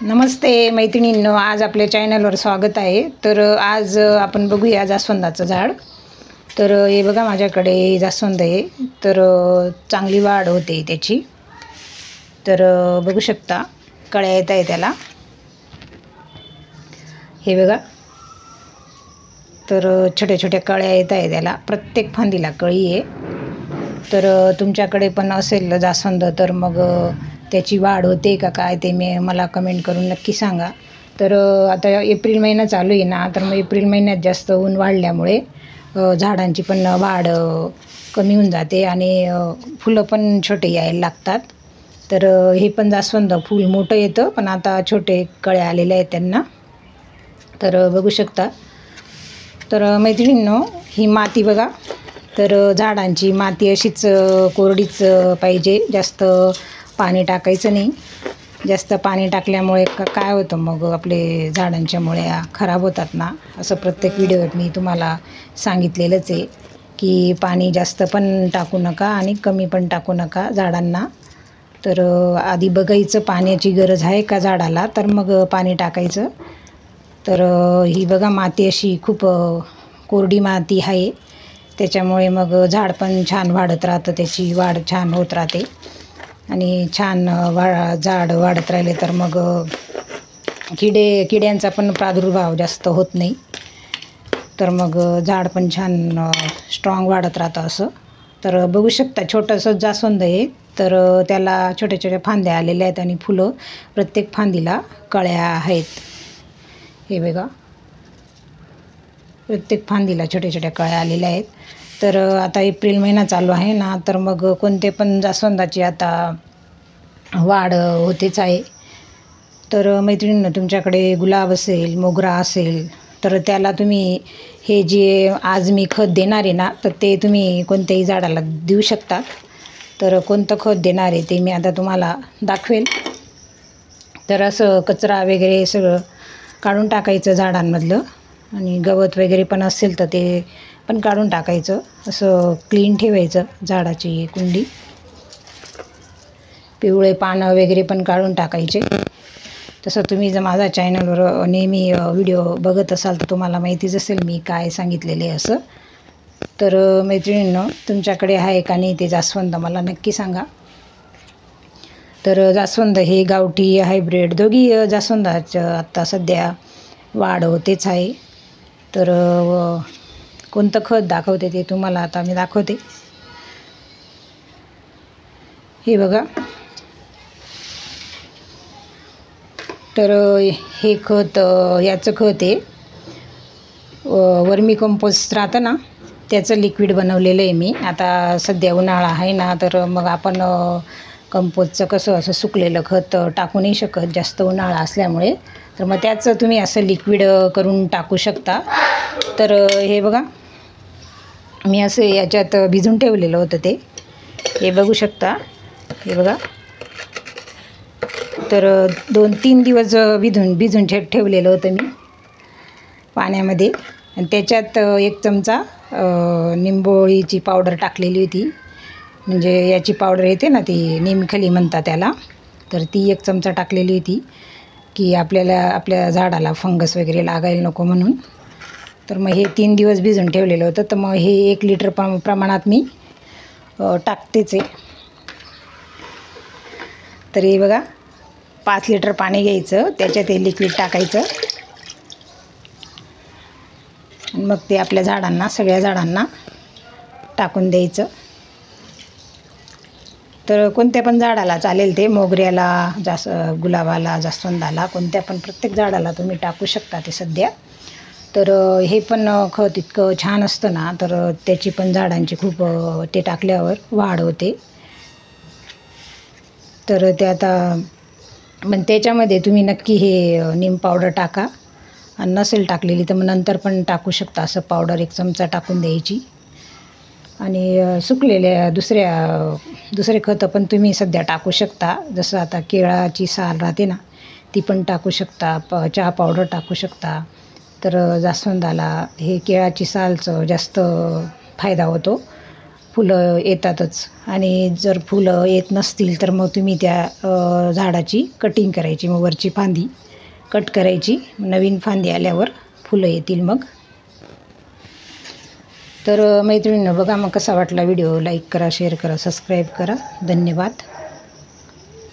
नमस्ते मैत्रिणींनो, आज आपल्या चॅनलवर स्वागत आहे. तर आज आपण बघूया जास्वंदाचं झाड. तर हे बघा, माझ्याकडे जास्वंद आहे. तर चांगली वाढ होते त्याची. तर बघू शकता, कळ्या येत आहे त्याला. हे बघा, तर छोट्या छोट्या कळ्या येत आहे त्याला. प्रत्येक फांदीला कळी आहे. तर तुमच्याकडे पण असेल जास्वंद तर मग त्याची वाढ होते का काय ते मला कमेंट करून नक्की सांगा. तर आता एप्रिल महिना चालू आहे ना, तर मग एप्रिल महिन्यात जास्त ऊन वाढल्यामुळे झाडांची पण वाढ कमी होऊन जाते आणि फुलं पण छोटे यायला लागतात. तर हे पण जास्वंद फूल मोठं येतं, पण आता छोटे कळ्या आलेल्या आहेत त्यांना. तर बघू शकता. तर मैत्रिणींनो, ही माती बघा. तर झाडांची माती अशीच कोरडीच पाहिजे, जास्त पाणी टाकायचं नाही. जास्त पाणी टाकल्यामुळे काय होतं, मग आपले झाडांच्या मुळ्या खराब होतात ना. असं प्रत्येक व्हिडिओत मी तुम्हाला सांगितलेलंच आहे की पाणी जास्त पण टाकू नका आणि कमी पण टाकू नका झाडांना. तर आधी बघायचं पाण्याची गरज आहे का झाडाला, तर मग पाणी टाकायचं. तर ही बघा, माती अशी खूप कोरडी माती आहे, त्याच्यामुळे मग झाड पण छान वाढत राहतं, त्याची वाढ छान होत राहते. आणि छान झाड वाढत राहिले तर मग किड्यांचा पण प्रादुर्भाव जास्त होत नाही. तर मग झाड पण छान स्ट्रॉंग वाढत राहतं असं. तर बघू शकता, छोटंसं जास्वंद आहे. तर त्याला छोट्या छोट्या फांद्या आलेल्या आहेत आणि फुलं प्रत्येक फांदीला कळ्या आहेत. हे बघा, प्रत्येक फांदीला छोट्या छोट्या कळ्या आलेल्या आहेत. तर आता एप्रिल महिना चालू आहे ना, तर मग कोणते पण जास्वंदाची आता वाढ होतेच आहे. तर मैत्रिणींनो, तुमच्याकडे गुलाब असेल, मोगरा असेल, तर त्याला तुम्ही हे जे आज मी खत देणार आहे ना, तर ते तुम्ही कोणत्याही झाडाला देऊ शकता. तर कोणतं खत देणार आहे ते मी आता तुम्हाला दाखवेल. तर असं कचरा वगैरे सगळं काढून टाकायचं झाडांमधलं, आणि गवत वगैरे पण असेल तर ते पण काढून टाकायचं. असं क्लीन ठेवायचं झाडाची कुंडी. पिवळे पानं वगैरे पण काढून टाकायचे. तसं तुम्ही जर माझ्या चॅनलवर नेहमी व्हिडिओ बघत असाल तर तुम्हाला माहितीच असेल मी काय सांगितलेले असं. तर मैत्रिणींनो, तुमच्याकडे आहे का नाही ते जास्वंद मला नक्की सांगा. तर जास्वंद हे गावठी हायब्रिड दोघी जास्वंदाचं आत्ता सध्या वाढ होतेच आहे. तर कोणतं खत दाखवते ते तुम्हाला आता मी दाखवते. हे बघा, तर हे खत याचं खत आहे, वर्मी कंपोस्ट राहतं ना, त्याचं लिक्विड बनवलेलं आहे मी. आता सध्या उन्हाळा आहे ना, तर मग आपण कंपोस्टचं कसं असं सुकलेलं खत टाकू नाही शकत जास्त उन्हाळा असल्यामुळे. तर मग त्याचं तुम्ही असं लिक्विड करून टाकू शकता. तर हे बघा, मी असं याच्यात भिजून ठेवलेलं होतं ते. हे बघू शकता. हे बघा, तर 2-3 दिवस भिजून ठेवलेलं होतं मी पाण्यामध्ये. आणि त्याच्यात 1 चमचा निंबोळीची पावडर टाकलेली होती. म्हणजे याची पावडर येते ना, ती निमखली म्हणतात त्याला. तर ती 1 चमचा टाकलेली होती की आपल्या झाडाला फंगस वगैरे लागायला नको म्हणून. तर मग हे 3 दिवस भिजून ठेवलेलं होतं. तर मग हे 1 लिटर प्रमाणात मी टाकतेच आहे. तर हे बघा, 5 लिटर पाणी घ्यायचं, त्याच्यात हे लिक्विड टाकायचं आणि मग ते आपल्या झाडांना, सगळ्या झाडांना टाकून द्यायचं. तर कोणत्या पण झाडाला चालेल ते, मोगऱ्याला, गुलाबाला, जास्वंदाला, कोणत्या पण प्रत्येक झाडाला तुम्ही टाकू शकता ते सध्या. तर हे पण खत इतकं छान असतं ना, तर त्याची पण झाडांची खूप ते टाकल्यावर वाढ होते. तर ते आता पण त्याच्यामध्ये तुम्ही नक्की हे नीम पावडर टाका. आणि नसेल टाकलेली तर मग नंतर पण टाकू शकता. असं पावडर 1 चमचा टाकून द्यायची. आणि सुकलेल्या दुसरे खतं पण तुम्ही सध्या टाकू शकता. जसं आता केळाची साल राहते ना, ती पण टाकू शकता. चहा पावडर टाकू शकता. तर जास्वंदाला हे केळाची सालचं जास्त फायदा होतो. फुलं येतातच. आणि जर फुलं येत नसतील तर मग तुम्ही त्या झाडाची कटिंग करायची, मग वरची फांदी कट करायची, नवीन फांदी आल्यावर फुलं येतील मग. तर मैत्रिणींनो, बघा मग कसा वाटला व्हिडिओ. लाईक करा, शेअर करा, सबस्क्राईब करा. धन्यवाद.